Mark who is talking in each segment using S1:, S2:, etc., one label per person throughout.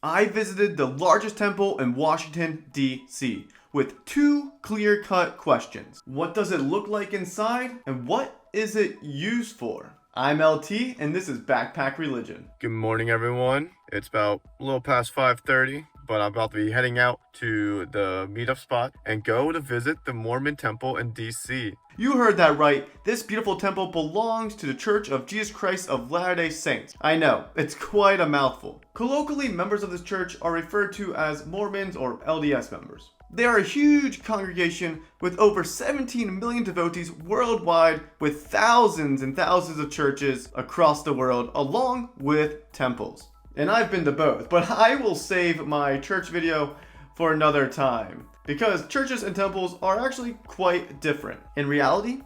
S1: I visited the largest temple in Washington, D.C. with two clear-cut questions. What does it look like inside? And what is it used for? I'm LT, and this is Backpack Religion.
S2: Good morning, everyone. It's about a little past 5:30, but I'm about to be heading out to the meetup spot and go to visit the Mormon temple in DC.
S1: You heard that right. This beautiful temple belongs to the Church of Jesus Christ of Latter-day Saints. I know, it's quite a mouthful. Colloquially, members of this church are referred to as Mormons or LDS members. They are a huge congregation with over 17 million devotees worldwide, with thousands and thousands of churches across the world, along with temples. And I've been to both, but I will save my church video for another time, because churches and temples are actually quite different. In reality,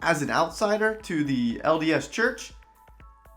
S1: as an outsider to the LDS church,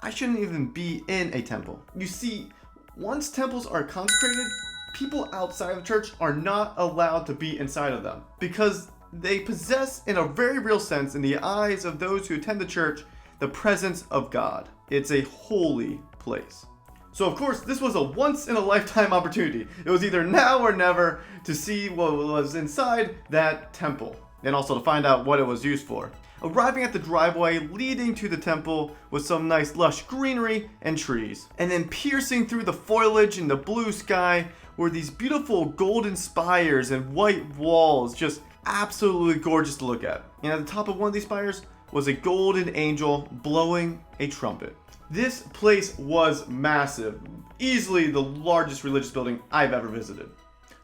S1: I shouldn't even be in a temple. You see, once temples are consecrated, people outside of the church are not allowed to be inside of them, because they possess, in a very real sense, in the eyes of those who attend the church, the presence of God. It's a holy place. So of course, this was a once-in-a-lifetime opportunity. It was either now or never to see what was inside that temple, and also to find out what it was used for. Arriving at the driveway leading to the temple was some nice lush greenery and trees. And then piercing through the foliage in the blue sky were these beautiful golden spires and white walls, just absolutely gorgeous to look at. And at the top of one of these spires was a golden angel blowing a trumpet. This place was massive, easily the largest religious building I've ever visited.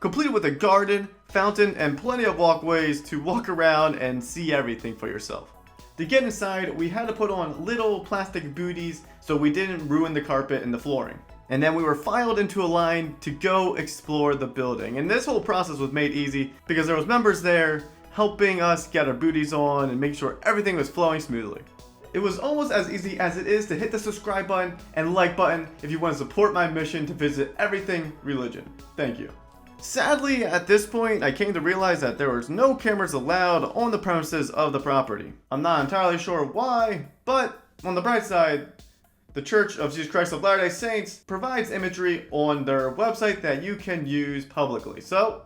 S1: Completed with a garden, fountain, and plenty of walkways to walk around and see everything for yourself. To get inside, we had to put on little plastic booties so we didn't ruin the carpet and the flooring. And then we were filed into a line to go explore the building. And this whole process was made easy because there was members there helping us get our booties on and make sure everything was flowing smoothly. It was almost as easy as it is to hit the subscribe button and like button if you want to support my mission to visit everything religion. Thank you. Sadly, at this point, I came to realize that there was no cameras allowed on the premises of the property. I'm not entirely sure why, but on the bright side, the Church of Jesus Christ of Latter-day Saints provides imagery on their website that you can use publicly. So,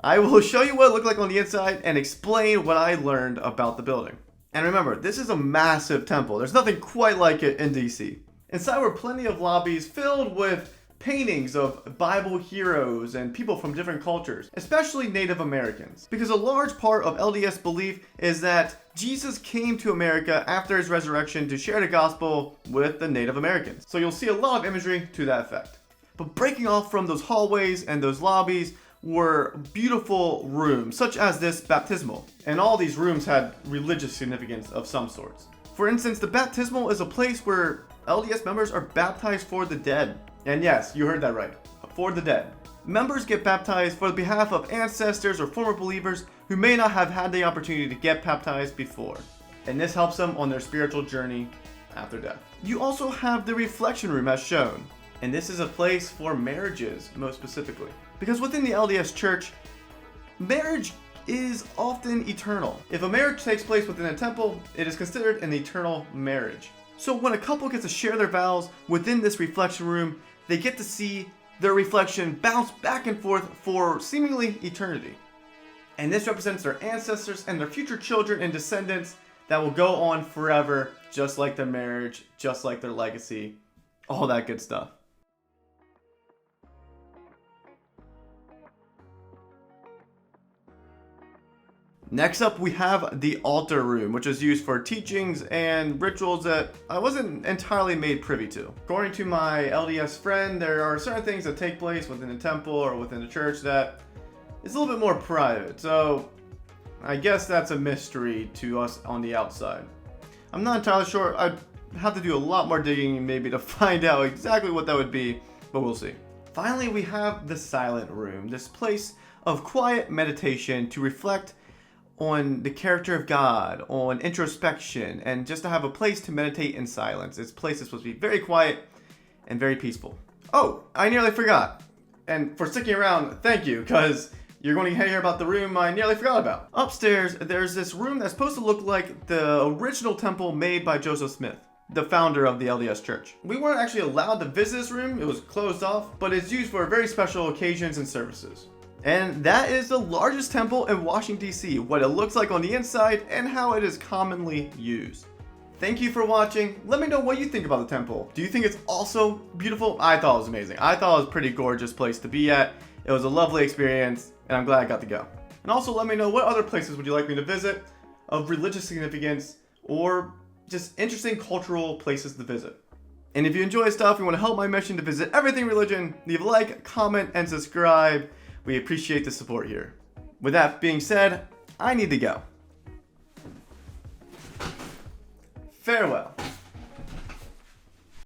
S1: I will show you what it looked like on the inside and explain what I learned about the building. And remember, this is a massive temple. There's nothing quite like it in DC. Inside were plenty of lobbies filled with paintings of Bible heroes and people from different cultures, especially Native Americans. Because a large part of LDS belief is that Jesus came to America after his resurrection to share the gospel with the Native Americans. So you'll see a lot of imagery to that effect. But breaking off from those hallways and those lobbies were beautiful rooms, such as this baptismal. And all these rooms had religious significance of some sorts. For instance, the baptismal is a place where LDS members are baptized for the dead. And yes, you heard that right, for the dead. Members get baptized for the behalf of ancestors or former believers who may not have had the opportunity to get baptized before. And this helps them on their spiritual journey after death. You also have the reflection room as shown. And this is a place for marriages, most specifically. Because within the LDS church, marriage is often eternal. If a marriage takes place within a temple, it is considered an eternal marriage. So when a couple gets to share their vows within this reflection room, they get to see their reflection bounce back and forth for seemingly eternity. And this represents their ancestors and their future children and descendants that will go on forever, just like their marriage, just like their legacy, all that good stuff. Next up, we have the altar room, which is used for teachings and rituals that I wasn't entirely made privy to. According to my LDS friend, there are certain things that take place within the temple or within the church that is a little bit more private. So I guess that's a mystery to us on the outside. I'm not entirely sure. I'd have to do a lot more digging maybe to find out exactly what that would be, but we'll see. Finally, we have the silent room, this place of quiet meditation to reflect on the character of God, on introspection, and just to have a place to meditate in silence. This place is supposed to be very quiet and very peaceful. Oh, I nearly forgot. And for sticking around, thank you, because you're going to hear about the room I nearly forgot about. Upstairs, there's this room that's supposed to look like the original temple made by Joseph Smith. the founder of the LDS Church. We weren't actually allowed to visit this room, it was closed off, but it's used for very special occasions and services. And that is the largest temple in Washington, D.C., what it looks like on the inside and how it is commonly used. Thank you for watching. Let me know what you think about the temple. Do you think it's also beautiful? I thought it was amazing. I thought it was a pretty gorgeous place to be at. It was a lovely experience, and I'm glad I got to go. And also let me know what other places would you like me to visit of religious significance or just interesting cultural places to visit. And if you enjoy stuff, you want to help my mission to visit everything religion, leave a like, comment, and subscribe. We appreciate the support here. With that being said, I need to go. Farewell.